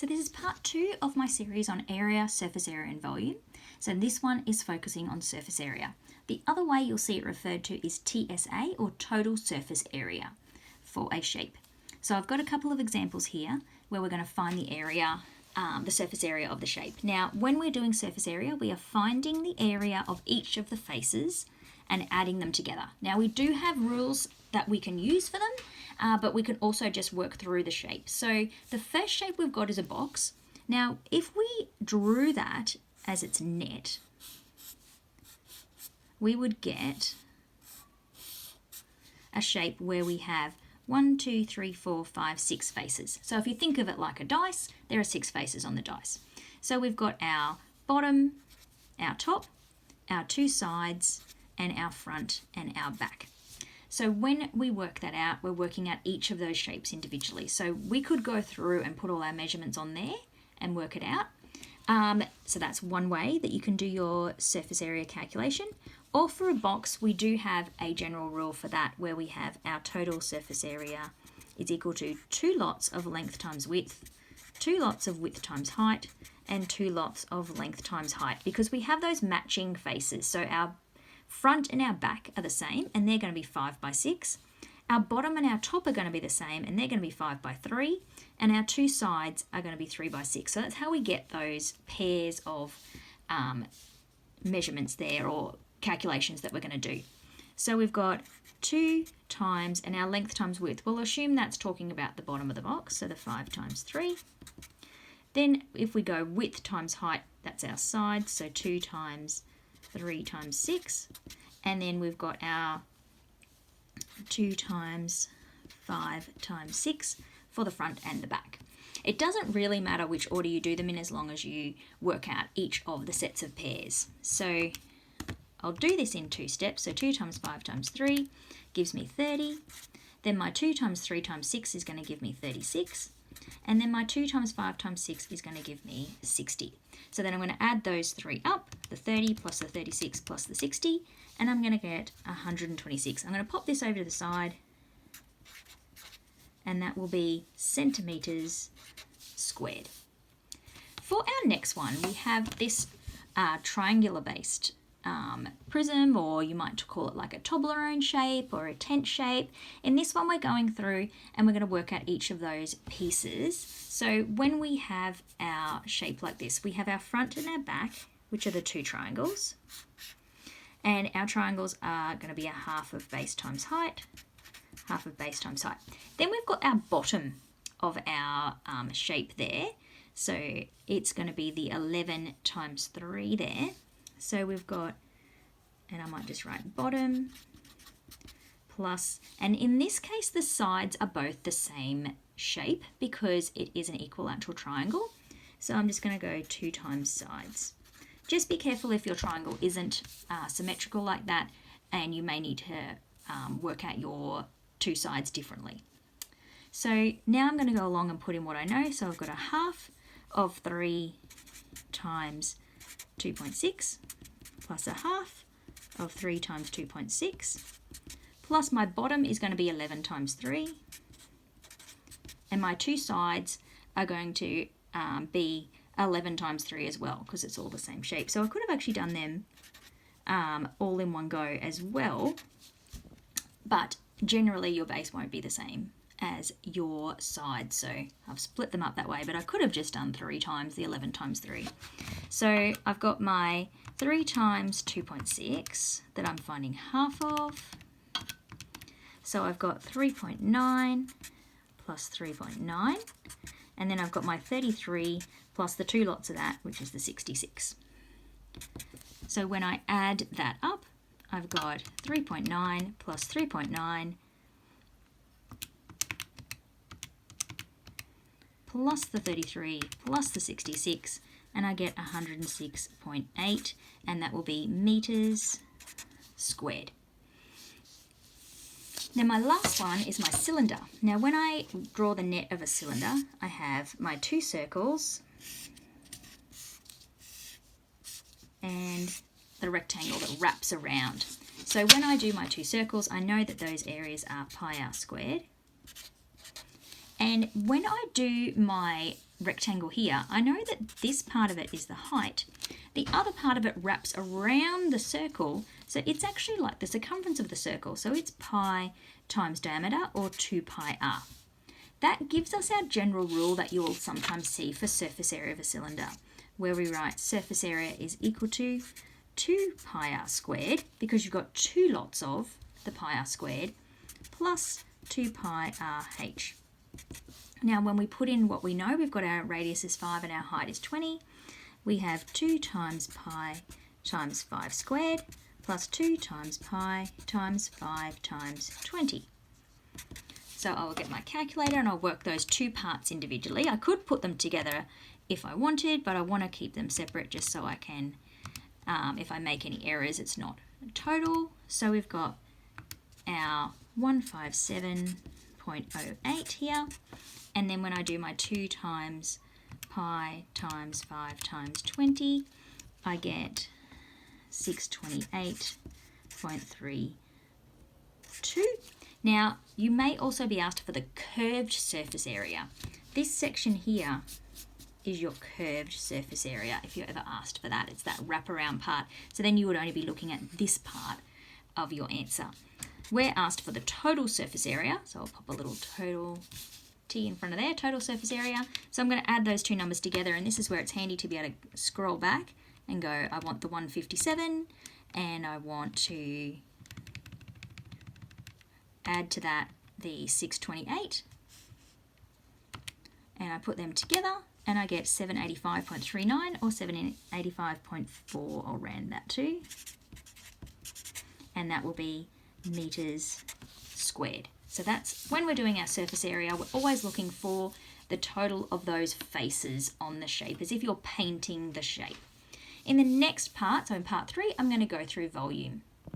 So this is part 2 of my series on area, surface area and volume. So this one is focusing on surface area. The other way you'll see it referred to is TSA, or total surface area, for a shape. So I've got a couple of examples here where we're going to find the area, the surface area of the shape. Now, when we're doing surface area, we are finding the area of each of the faces and adding them together. Now, we do have rules that we can use for them, but we can also just work through the shape. So the first shape we've got is a box. Now, if we drew that as its net, we would get a shape where we have 1, 2, 3, 4, 5, 6 faces. So if you think of it like a dice, there are 6 faces on the dice. So we've got our bottom, our top, our 2 sides, and our front and our back. So when we work that out, we're working out each of those shapes individually. So we could go through and put all our measurements on there and work it out. So that's one way that you can do your surface area calculation. Or for a box, we do have a general rule for that, where we have our total surface area is equal to 2 lots of length times width, 2 lots of width times height, and 2 lots of length times height, because we have those matching faces. So our front and our back are the same, and they're going to be 5 by 6. Our bottom and our top are going to be the same, and they're going to be 5 by 3. And our 2 sides are going to be 3 by 6. So that's how we get those pairs of measurements there, or calculations that we're going to do. So we've got 2 times, and our length times width. We'll assume that's talking about the bottom of the box, so the 5 times 3. Then if we go width times height, that's our side, so 2 times 3 times 6. And then we've got our 2 times 5 times 6 for the front and the back. It doesn't really matter which order you do them in, as long as you work out each of the sets of pairs. So I'll do this in 2 steps. So 2 times 5 times 3 gives me 30. Then my 2 times 3 times 6 is going to give me 36. And then my 2 times 5 times 6 is going to give me 60. So then I'm going to add those 3 up, the 30 plus the 36 plus the 60, and I'm going to get 126. I'm going to pop this over to the side, and that will be centimetres squared. For our next one, we have this triangular based prism, or you might call it like a Toblerone shape or a tent shape. In this one, we're going through and we're going to work out each of those pieces. So when we have our shape like this, we have our front and our back, which are the 2 triangles. And our triangles are going to be a half of base times height, half of base times height. Then we've got our bottom of our shape there. So it's going to be the 11 times 3 there. So we've got, and I might just write bottom plus, and in this case the sides are both the same shape because it is an equilateral triangle. So I'm just going to go 2 times sides. Just be careful if your triangle isn't symmetrical like that, and you may need to work out your 2 sides differently. So now I'm going to go along and put in what I know. So I've got a half of 3 times 2.6 plus a half of 3 times 2.6 plus my bottom is going to be 11 times 3, and my 2 sides are going to be 11 times 3 as well, because it's all the same shape. So I could have actually done them all in one go as well, but generally your base won't be the same as your side, so I've split them up that way, but I could have just done 3 times the 11 times 3. So I've got my 3 times 2.6 that I'm finding half of. So I've got 3.9 plus 3.9, and then I've got my 33 plus the 2 lots of that, which is the 66. So when I add that up, I've got 3.9 plus 3.9 plus the 33 plus the 66, and I get 106.8, and that will be meters squared. Now my last one is my cylinder. Now when I draw the net of a cylinder, I have my 2 circles and the rectangle that wraps around. So when I do my 2 circles, I know that those areas are pi r squared. And when I do my rectangle here, I know that this part of it is the height. The other part of it wraps around the circle, so it's actually like the circumference of the circle. So it's pi times diameter, or 2 pi r. That gives us our general rule that you'll sometimes see for surface area of a cylinder, where we write surface area is equal to 2 pi r squared, because you've got two lots of the pi r squared, plus 2 pi r h. Now when we put in what we know, we've got our radius is 5 and our height is 20. We have 2 times pi times 5 squared plus 2 times pi times 5 times 20. So I'll get my calculator and I'll work those two parts individually. I could put them together if I wanted, but I want to keep them separate just so I can, if I make any errors, it's not total. So we've got our 157.08 here. And then when I do my 2 times pi times 5 times 20, I get 628.32. Now, you may also be asked for the curved surface area. This section here is your curved surface area. If you're ever asked for that, it's that wraparound part. So then you would only be looking at this part of your answer. We're asked for the total surface area, so I'll pop a little total T in front of there, total surface area. So I'm going to add those two numbers together, and this is where it's handy to be able to scroll back and go, I want the 157 and I want to add to that the 628, and I put them together and I get 785.39 or 785.4, I'll round that to, and that will be meters squared. So that's when we're doing our surface area, we're always looking for the total of those faces on the shape, as if you're painting the shape. In the next part, so in part 3, I'm going to go through volume.